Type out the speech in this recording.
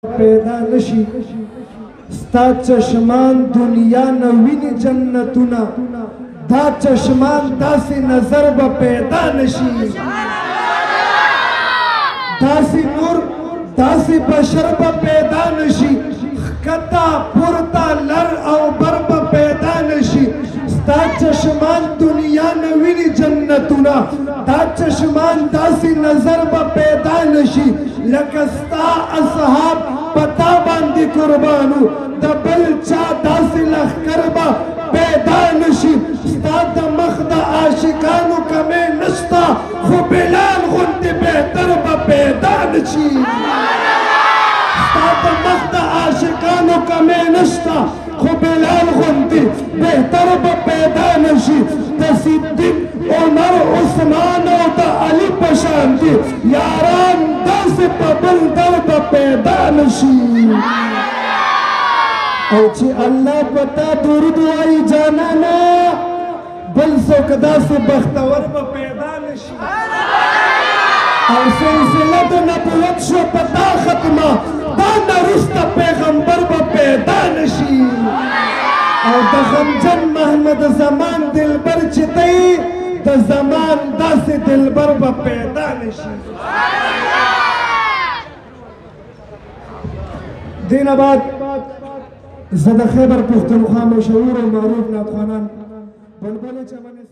پیدا نشي ستا چشمان دنیا نویني جنتونه دا چشمان داسې نظر به پیدا نشي داسې نور داسې بشر به پیدا نشي ښکته پورته لر او بر به پیدا نشي ستا چشمان دنیا نویني جنتونه دا چشمان داسې نظر به پیدا نشي لکه ستا اصحاب پتا باندې قربانو د بل چا داسې لښکر به پیدا نشي ستا د مخ د عاشقانو کمې نشته خو بلال غوندې بهتر به پیدا نشي ستا د مخ د عاشقانو کمې نشته خو بلال غوندې بهتر به پیدا نشي د صدیق عمر عثمان او د علي په شان دي یاران داسې په بل در به پیدا نشي او چې الله پتا درود وایي جانانه بل څوک داسې بختور به پیدا نشي او سلسله د نبوت شو پتا ختمه دا نه وروسته پیغمبر به پیدا نشي او د غمجن محمد زمان دلبر چې دی د زمان داسې دلبر به پیدا نشي دینه بعد زه د خیبر پښتونخوا مشهور او معروف نعتخوانان بلبل چمن